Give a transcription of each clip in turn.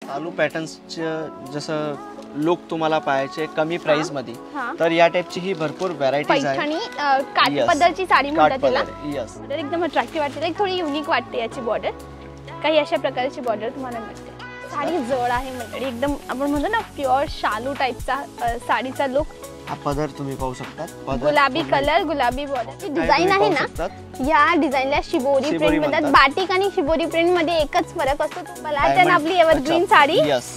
चालू पॅटर्न्सचं जसं लुक तुम्हाला पाहायचे कमी प्राइस मध्ये, तर या टाइपची ही भरपूर व्हरायटीज आहे. पैठणी काठपदरची साडी म्हणतात त्याला. यस, एकदम अट्रॅक्टिव्ह वाटते, एक थोडी युनिक वाटते याची बॉर्डर. काही अशा प्रकारची बॉर्डर तुम्हाला मिळते. साडी जड आहे मंडळी, एकदम आपण म्हणतो ना प्युअर शालू टाइपचा साडीचा लुक. हा पदर तुम्ही पाहू शकता, गुलाबी कलर, गुलाबी बॉर्डर. डिझाइन आहे ना, या डिझाइनला शिबोरी प्रिंट म्हणतात. बाटिक आणि शिबोरी प्रिंट मध्ये एकच फरक असतो. पॅटर्न आपली एव्हरग्रीन साडी. यस,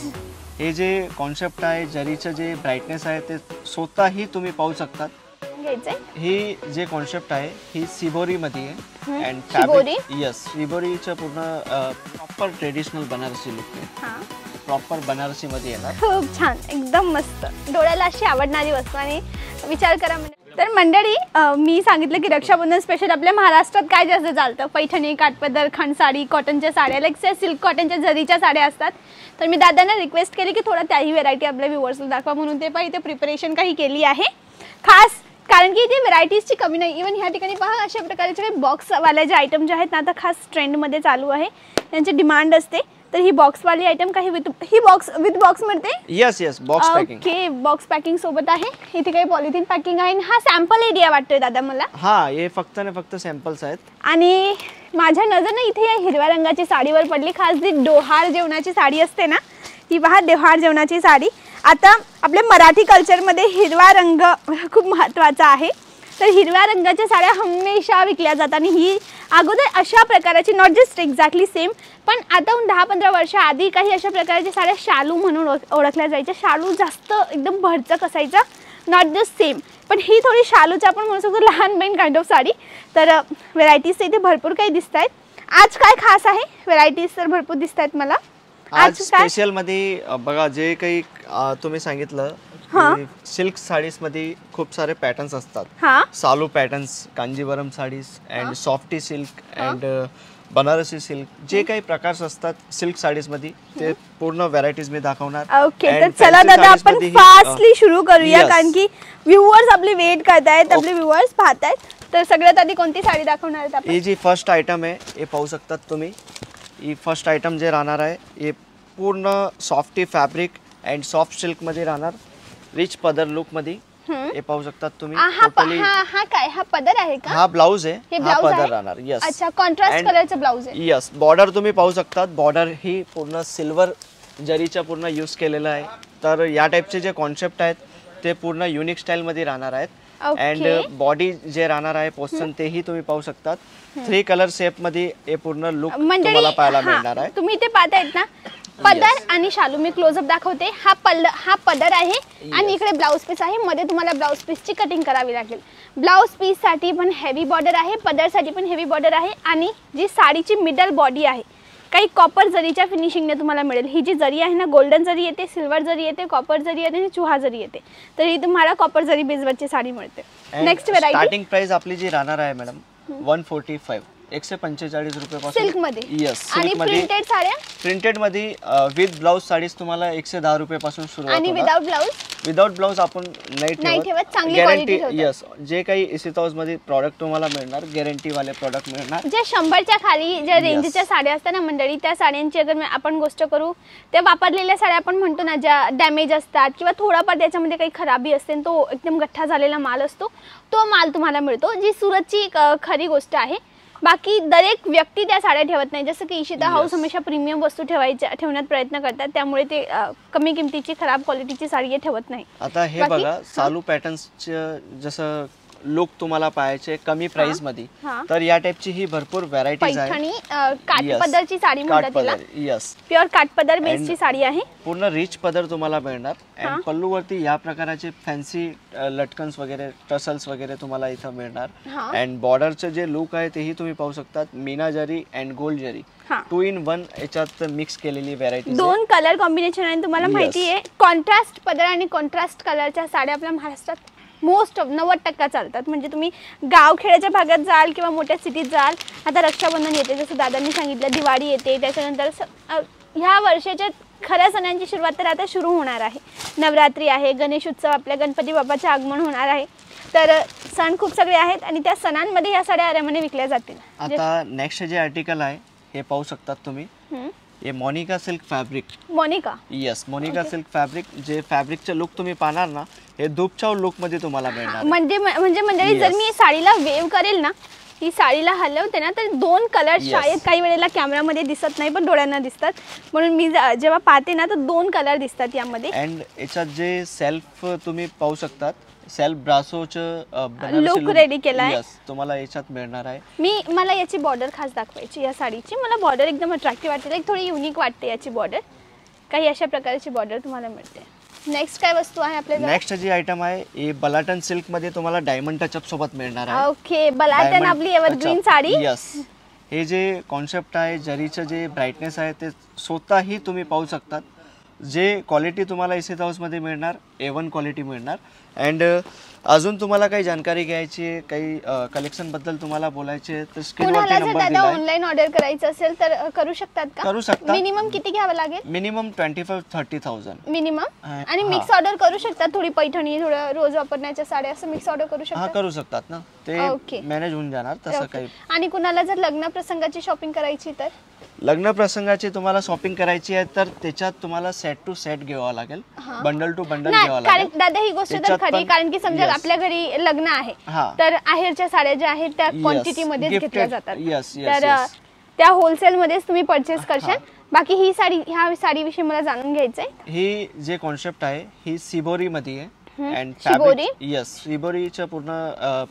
हे जे कॉन्सेप्ट आहे, जरीचं जे ब्राइटनेस आहे ते स्वतःही तुम्ही पाहू शकता. ही जे कॉन्सेप्ट आहे ही शिबोरी मध्ये आहे. अँड फॅब्रिक, यस, शिबोरीचं पूर्ण प्रॉपर ट्रेडिशनल बनारसी लुक आहे. प्रॉपर बनारसी मध्ये येणार. खूप छान, एकदम मस्त, डोळ्याला अशी आवडणारी वस्तू. आणि विचार करा तर मंडळी, मी सांगितलं की रक्षाबंधन स्पेशल आपल्या महाराष्ट्रात काय जास्त चालतं. पैठणी, काठपदर, खंडसाडी, कॉटनच्या साड्या, लाईक सिल्क कॉटनच्या जरीच्या साड्या असतात. तर मी दादांना रिक्वेस्ट केली की थोडा त्याही व्हेरायटी आपल्या व्ह्युअर्सला दाखवा, म्हणून ते पाहिजे प्रिपरेशन काही केली आहे खास. कारण की इथे व्हरायटीजची कमी नाही. इव्हन ह्या ठिकाणी पहा, अशा प्रकारचे काही बॉक्सवाले जे आयटम जे आहेत ना, आता खास ट्रेंडमध्ये चालू आहे, त्यांची डिमांड असते. तर ही बॉक्सवाली आयटम काही ही बॉक्स विथ बॉक्स मिळते. Yes yes, box packing. Okay, box packing सोबत आहे. इथे काही पॉलिथिन पॅकिंग आहे. हा सॅम्पल एरिया वाटतोय दादा मला. हा, हे फक्त ना फक्त सॅम्पल्स आहेत. आणि माझ्या नजर ना इथे या हिरव्या रंगाची साडीवर पडली. खास जी डोहार जेवणाची साडी असते ना, ही पहा, डोहार जेवणाची साडी. आता आपल्या मराठी कल्चरमध्ये हिरवा रंग खूप महत्त्वाचा आहे. तर हिरव्या रंगाच्या साड्या हमेशा विकल्या जातात. आणि ही अगोदर अशा प्रकारची, नॉट जस्ट एक्झॅक्टली सेम, पण आता 10-15 वर्ष आधी काही अशा प्रकारच्या साड्या शालू म्हणून ओळखल्या जायच्या. शालू जास्त एकदम भरचक असायचा, नॉट जस्ट सेम, पण ही थोडी शालूची आपण म्हणू शकतो लहान बहीण काइंड ऑफ साडी. तर व्हेरायटीज इथे भरपूर काही दिसत आहेत. आज काय खास आहे? व्हेरायटीज तर भरपूर दिसत आहेत मला. आज स्पेशल मध्ये बघा, जे काही तुम्ही सांगितलं, सिल्क साडीज मध्ये खूप सारे पॅटर्न्स असतात. सालू patterns, Kanjivaram saris, and softy silk, and Banarasi silk, जे काही प्रकार असतात सिल्क साडीज मध्ये, ते पूर्ण व्हरायटीज मी दाखवणार. ओके, तर चला दादा आपण फास्टली सुरू करूया, कारण की व्ह्युअर्स आपले वेट करतायत, आपले व्ह्युअर्स पाहतायत. तर सगळ्यात आधी कोणती साडी दाखवणार आहेत आपण? ही जी फर्स्ट आयटम आहे हे पाहू शकतात तुम्ही. ही फर्स्ट आयटम जे राहणार आहे हे पूर्ण softy fabric and soft silk मध्ये राहणार. रिच पदर लुक मध्ये हे पाहू शकतात तुम्ही. टोटली हा काय, हा पदर आहे का? हा ब्लाउज आहे, हा पदर राहणार. यस, अच्छा, कॉन्ट्रास्ट कलरचा ब्लाउज आहे. यस, बॉर्डर तुम्ही पाहू शकतात. बॉर्डर ही पूर्ण सिल्वर जरीचा पूर्ण यूज केलेला आहे. तर या टाइपचे जे कॉन्सेप्ट आहेत ते पूर्ण युनिक स्टाईल मध्ये राहणार आहेत. अँड बॉडी जे राहणार आहे पोस्चर, तेही तुम्ही पाहू शकतात. 3 कलर शेप मध्ये हे पूर्ण लुक तुम्हाला पाहायला मिळणार आहे. तुम्ही इथे पाहतायत ना, पदर आणि शालू. मी क्लोजअप दाखवते. हा पदर आहे आणि इकडे ब्लाउज पीस आहे. मध्ये तुम्हाला ब्लाउज पीसची कटिंग करावी लागेल. ब्लाउज पीस साठी पण हेवी बॉर्डर आहे, पदर साठी पण हेवी बॉर्डर आहे. आणि जी साडीची मिडल बॉडी आहे, काही कॉपर जरीच्या फिनिशिंगने तुम्हाला मिळेल. ही जी जरी आहे ना, गोल्डन जरी येते, सिल्वर जरी येते, कॉपर जरी येते आणि चुहा जरी येते. तर ही तुम्हाला कॉपर जरी बेसवरची साडी मिळते. नेक्स्ट व्हेरायटी, स्टार्टिंग प्राइस आपली जी राहणार आहे मॅडम 145, 145 रुपयापासून. सिल्क मध्ये. यस, आणि प्रिंटेड साड्या, प्रिंटेड मध्ये विथ ब्लाउज साडीज तुम्हाला 110 रुपयापासून सुरुवात आणि विदाउट ब्लाउज. विदाउट ब्लाउज आपण नाही ठेवत, चांगली गॅरंटी. यस, जे काही इसित हाऊस मध्ये प्रॉडक्ट तुम्हाला मिळणार, गॅरंटी वाले प्रॉडक्ट मिळणार. जे 100च्या खाली ज्या रेंजच्या साड्या असतात ना मंडळी, त्या साड्यांची अगर आपण गोष्ट करू, त्या वापरलेल्या साड्या आपण म्हणतो ना, ज्या डॅमेज असतात किंवा थोडाफार त्याच्यामध्ये काही खराबी असते, तो एकदम गठ्ठा झालेला माल असतो, तो माल तुम्हाला मिळतो. जी सुरतची खरी गोष्ट आहे. बाकी दरेक व्यक्ती त्या साड्या ठेवत नाही. जसं की इशिता हाऊस हमेशा प्रीमियम वस्तू ठेवण्यात प्रयत्न करतात, त्यामुळे ते कमी किमतीची खराब क्वालिटीची साडी ठेवत नाही. आता हे बघा, चालू पॅटर्न्सचं जसं लुक तुम्हाला पाहायचे कमी प्राइस मध्ये, तर या टाइपची ही भरपूर व्हरायटीज आहे. पैठणी काठपदरची साडी म्हणतात तिला. यस, प्युअर काठपदर बेसची साडी आहे. पूर्ण रिच पदर तुम्हाला मिळणार. अँड पल्लूवरती या प्रकारचे फॅन्सी लटकन्स वगैरे, टसल्स वगैरे तुम्हाला इथं मिळणार. अँड बॉर्डरचं जे लुक आहे तेही तुम्ही पाहू शकतात. मीना जरी अँड गोल्ड जरी 2 in 1 याच्यात मिक्स केलेली व्हरायटी. 2 कलर कॉम्बिनेशन आहे. तुम्हाला माहिती आहे, कॉन्ट्रास्ट पदर आणि कॉन्ट्रास्ट कलरच्या साड्या आपल्या महाराष्ट्रात मोस्ट ऑफ 90% चालतात. म्हणजे तुम्ही गावखेड्याच्या भागात जाल किंवा मोठ्या सिटीत जाल. आता रक्षाबंधन येते, जसं दादांनी सांगितलं, दिवाळी येते, त्याच्यानंतर ह्या वर्षाच्या खऱ्या सणांची सुरुवात तर आता सुरू होणार आहे. नवरात्री आहे, गणेश उत्सव, आपल्या गणपती बाप्पाचे आगमन होणार आहे. तर सण खूप सगळे आहेत आणि त्या सणांमध्ये या साड्या आरामाने विकल्या जातील. आता नेक्स्ट जे आर्टिकल आहे हे पाहू शकतात तुम्ही. हे Monica silk fabric. Monica, yes, Monica silk fabric. जे फॅब्रिकचे लुक तुम्ही पाहणार ना, हे दुपचाव लुक मध्ये तुम्हाला मिळणार. म्हणजे मंडळी जर मी साडीला वेव करेल ना, ही साडीला हलवते ना, तर दोन कलर शायद काही वेळेला कॅमेरामध्ये दिसत नाही पण डोळ्यांना दिसतात, म्हणून मी जेव्हा पाहते ना तर दोन कलर दिसतात यामध्ये. अँड याच्यात जे सेल्फ तुम्ही पाहू शकतात, सेल्फ ब्रासोचं लुक रेडी केलाय. यस, तुम्हाला याच्यात मिळणार आहे. मला याची बॉर्डर खास दाखवायची या साडीची. मला बॉर्डर एकदम अट्रॅक्टिव्ह वाटते, एक थोडी युनिक वाटते याची बॉर्डर. काही अशा प्रकारची बॉर्डर तुम्हाला मिळते. नेक्स्ट काय वस्तू आहे आपल्याला? नेक्स्ट जी आयटम आहे हे बलाटन सिल्क मध्ये तुम्हाला डायमंड टचअप सोबत मिळणार आहे. ओके, बलाटन आपली एव्हरग्रीन साडी. यस, हे जे कॉन्सेप्ट आहे, जरीचं जे ब्राईटनेस आहे ते स्वतःही तुम्ही पाहू शकतात. जे क्वालिटी तुम्हाला इसेत हाऊसमध्ये मिळणार, A1 क्वालिटी मिळणार. अँड अजून तुम्हाला काही जानकारी घ्यायची आहे, काही कलेक्शनबद्दल तुम्हाला बोलायचे आहे, तर स्क्रीनवरती नंबर दिला आहे. ऑनलाईन ऑर्डर करायचं असेल तर करू शकतात का? करू शकता. मिनिमम किती घ्यावं लागेल? Minimum 25-30,000 minimum. आणि मिक्स ऑर्डर करू शकतात, थोडी पैठणी, थोडं रोज वापरण्याच्या साड्या, असं मिक्स ऑर्डर करू शकतात. करू शकतात ना, ते मॅनेज होऊन जाणार तसं काही. आणि कुणाला जर लग्न प्रसंगाची शॉपिंग करायची तर? लग्न प्रसंगाची तुम्हाला शॉपिंग करायची आहे तर त्याच्यात तुम्हाला सेट टू सेट घ्यावा लागेल, बंडल टू बंडल घ्यावा लागेल. दादा ही गोष्ट तर खरी, कारण की समजा आपल्या घरी लग्न आहे तर आहेरच्या साड्या ज्या आहेत त्या क्वांटिटी मध्ये घेतल्या जातात, तर त्या होलसेल मध्येच तुम्ही परचेस करशाल. बाकी ही साडी, ह्या साडीविषयी मला जाणून घ्यायचंय. ही जे कॉन्सेप्ट आहे ही सिबोरी मध्ये आहे. अँड शिबोरी, यस, शिबोरीचं पूर्ण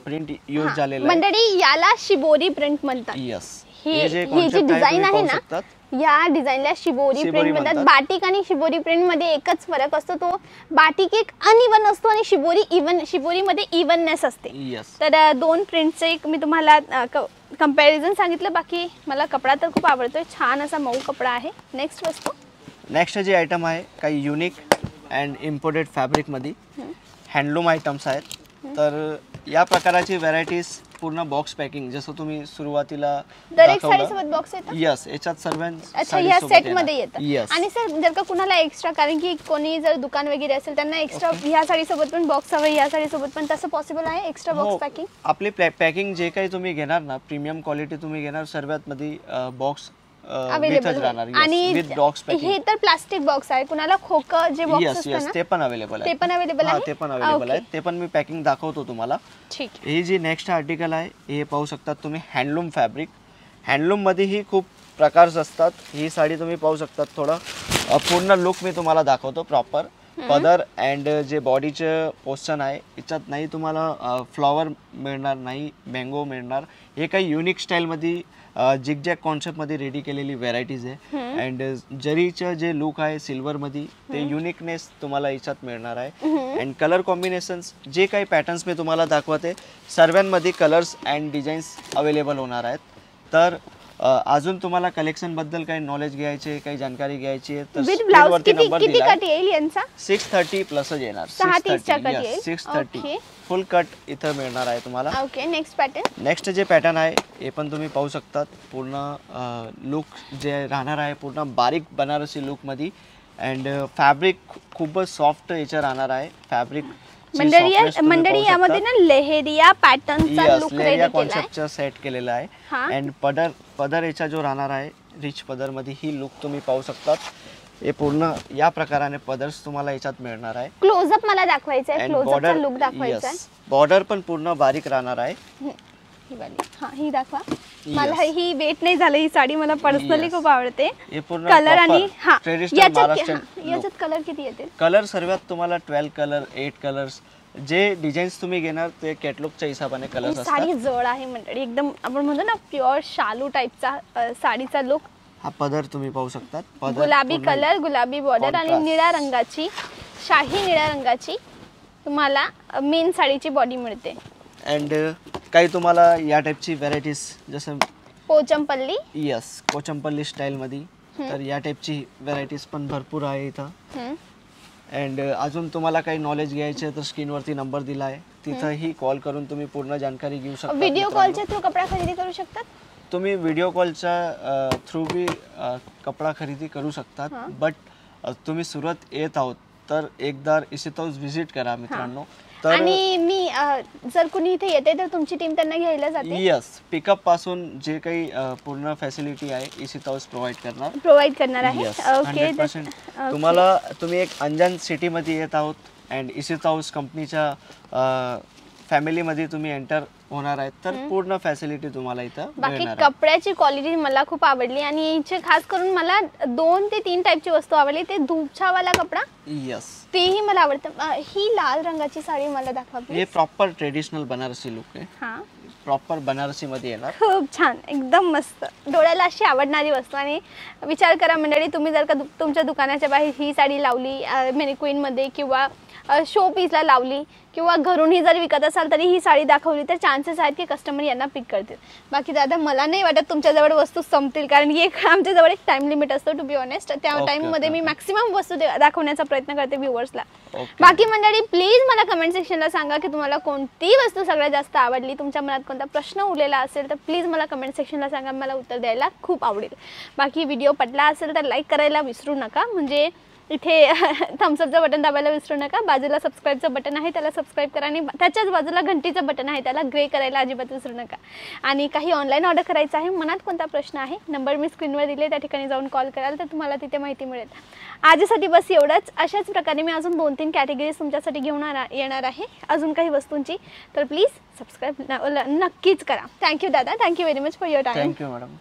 प्रिंट यूज झालेलं आहे. मंडळी याला शिबोरी प्रिंट म्हणतात. यस, ही जी डिझाईन आहे ना, या डिझाईनला शिबोरी प्रिंट म्हणतात. बाटिक आणि शिबोरी प्रिंट मध्ये एकच फरक असतो, तो बाटिक एक अनइवन असतो आणि शिबोरी इवन. शिबोरी मध्ये इवननेस असते. तर दोन प्रिंटचे एक मी तुम्हाला कंपॅरिझन सांगितलं. बाकी मला कपडा तर खूप आवडतोय, छान असा मऊ कपडा आहे. नेक्स्ट वस्तू, नेक्स्ट जी आयटम आहे काही युनिक अँड इम्पोर्टेड फॅब्रिक मध्ये हँडलूम आयटम्स आहेत. तर या प्रकाराची व्हरायटीज पूर्ण बॉक्स पॅकिंग, जसं तुम्ही सुरुवातीला बॉक्स येतात. यस, याच्यात सर्व या सेट मध्ये येतात. आणि सर जर का कुणाला एक्स्ट्रा, कारण की कोणी जर दुकान वगैरे असेल त्यांना एक्स्ट्रा ह्या साडी सोबत पण बॉक्स हवं, या साडी सोबत पण, तसं पॉसिबल आहे एक्स्ट्रा बॉक्स पॅकिंग? आपली पॅकिंग जे काही तुम्ही घेणार ना, प्रीमियम क्वालिटी तुम्ही घेणार, सर्वात मध्ये बॉक्स अवेलेबल. आणि हे तर प्लास्टिक बॉक्स आहे, कुणाला खोकं जे बॉक्स असतात ना ते पण अवेलेबल आहे. ते पण अवेलेबल आहे. ते पण अवेलेबल आहे, ते पण मी पॅकिंग दाखवतो तुम्हाला. ठीक. ही जी नेक्स्ट आर्टिकल आहे हे पाहू शकता तुम्ही, हँडलूम फॅब्रिक. हँडलूम मध्ये ही खूप प्रकार असतात. ही साडी तुम्ही पाहू शकता, थोडं पूर्ण लुक मी तुम्हाला दाखवतो प्रॉपर. पदर अँड जे बॉडीचं पोर्शन आहे याच्यात नाही तुम्हाला फ्लॉवर मिळणार, नाही मँगो मिळणार. हे काही युनिक स्टाईलमध्ये जिगजॅग कॉन्सेप्टमध्ये रेडी केलेली व्हेरायटीज आहे. अँड जरीचं जे लुक आहे सिल्वरमध्ये, ते युनिकनेस तुम्हाला याच्यात मिळणार आहे. अँड कलर कॉम्बिनेशन्स, जे काही पॅटर्न्स मी तुम्हाला दाखवते सर्वांमध्ये कलर्स अँड डिझाईन्स अवेलेबल होणार आहेत. तर अजून तुम्हाला कलेक्शन बद्दल काही नॉलेज घ्यायचे, काही जानकारी घ्यायची आहे तर स्क्रीनवरती नंबर दिला आहे. 630 प्लस येणार, 630 फुल कट इथं मिळणार आहे तुम्हाला. Okay, next pattern. नेक्स्ट जे पॅटर्न आहे हे पण तुम्ही पाहू शकतात. पूर्ण लुक जे राहणार आहे पूर्ण बारीक बनारसी लुक मध्ये. अँड फॅब्रिक खूपच सॉफ्ट याचं राहणार आहे. फॅब्रिक मंडळी यामध्ये ना लेहेरिया पॅटर्नचा लुक रेडी कॉन्सेप्टचा सेट केलेला आहे. अँड पदर याचा जो राहणार आहे रिच पदर मध्ये ही लुक तुम्ही पाहू शकतात. हे पूर्ण या प्रकाराने पदर्स तुम्हाला याच्यात मिळणार आहे. क्लोजअप मला दाखवायचा आहे, क्लोजअपचा लुक दाखवायचा आहे. बॉर्डर पण पूर्ण बारीक राहणार आहे. ही वाली, ही दाखवा. मला ही वेट नाही झालं, ही साडी मला पर्सनली खूप आवडते. कलर आणि याच्यात कलर किती येते? कलर सर्वात तुम्हाला 12 कलर, 8 कलर्स. जे डिझाईन्स तुम्ही घेणार ते कॅटलॉगच्या हिशोबाने कलर्स असतात. साडी जड आहे मंडळी, एकदम आपण म्हणतो ना प्युअर शालू टाइपचा साडीचा लुक. हा पदर तुम्ही पाहू शकता, गुलाबी कलर, गुलाबी बॉर्डर आणि निळ्या रंगाची, शाही निळ्या रंगाची तुम्हाला मेन साडीची बॉडी मिळते. अँड काही तुम्हाला या टाइपची व्हरायटीज जसं पोचमपल्ली, यस पोचमपल्ली स्टाईल मध्ये, तर या टाइपची व्हरायटीज पण भरपूर आहे इथं. अँड अजून तुम्हाला काही नॉलेज घ्यायचे तर स्क्रीनवरती नंबर दिला आहे, तिथंही कॉल करून तुम्ही पूर्ण जानकारी घेऊ शकता. व्हिडिओ कॉलच्या थ्रू कपडा खरेदी करू शकतात तुम्ही, व्हिडिओ कॉलच्या थ्रू बी कपडा खरेदी करू शकतात. बट तुम्ही सुरत येत आहोत तर एकदा इसेत हाऊस व्हिजिट करा मित्रांनो. आणि मी जर कुणी इथे येते तर तुमची टीम त्यांना घ्यायला जाते? यस, पिकअप पासून जे काही पूर्ण फॅसिलिटी आहे इशित हाऊस प्रोव्हाइड करणार आहे. ओके, 100% तुम्हाला तुम्ही एक अंजान सिटी मध्ये येत आहोत अँड इशित हाऊस कंपनीच्या फॅमिलीमध्ये तुम्ही एंटर होणार आहेत तर पूर्ण फॅसिलिटी तुम्हाला इथं बाकी मिळणार आहे. कपड्याची क्वालिटी मला खूप आवडली आणि इथे खास करून मला 2 ते 3 टाईपची वस्तू आवडली. ते धूपछावाला कपडा, यस, तेही मला आवडतं. ही लाल रंगाची साडी मला दाखवा हे please. Proper traditional Banarasi look आहे. हा, प्रॉपर बनारसी मध्ये येणार. खूप छान, एकदम मस्त, डोळ्याला अशी आवडणारी वस्तू. आणि विचार करा मंडळी, तुम्ही जर का तुमच्या दुकानाच्या बाहेर ही साडी लावली मॅनिक्विन मध्ये किंवा शो पीसला लावली किंवा घरूनही जर विकत असाल तरी ही साडी दाखवली तर चान्सेस आहेत की कस्टमर यांना पिक करतील. बाकी दादा मला नाही वाटत तुमच्याजवळ वस्तू संपतील, कारण की आमच्याजवळ एक टाइम लिमिट असतो टू बी ऑनेस्ट. त्या टाइममध्ये मी मॅक्सिमम वस्तू दाखवण्याचा प्रयत्न करते व्ह्युअर्सला. बाकी मंडळी प्लीज मला कमेंट सेक्शनला सांगा की तुम्हाला कोणती वस्तू सगळ्यात जास्त आवडली. तुमच्या मनात कोणता प्रश्न उरलेला असेल तर प्लीज मला कमेंट सेक्शनला सांगा, मला उत्तर द्यायला खूप आवडेल. बाकी व्हिडिओ पटला असेल तर लाईक करायला विसरू नका, म्हणजे इथे थम्सअपचं बटन दाबायला विसरू नका. बाजूला सबस्क्राईबचं बटन आहे त्याला सबस्क्राईब करा आणि त्याच्याच बाजूला घंटीचं बटन आहे त्याला ग्रे करायला अजिबात विसरू नका. आणि काही ऑनलाईन ऑर्डर करायचं आहे, मनात कोणता प्रश्न आहे, नंबर मी स्क्रीनवर दिले त्या ठिकाणी जाऊन कॉल कराल तर तुम्हाला तिथे माहिती मिळेल. आजसाठी बस एवढंच. अशाच प्रकारे मी अजून 2-3 कॅटेगरीज तुमच्यासाठी घेऊन येणार आहे अजून काही वस्तूंची, तर प्लीज सबस्क्राईब नक्कीच करा. थँक्यू दादा, thank you very much for your time. Thank you madam.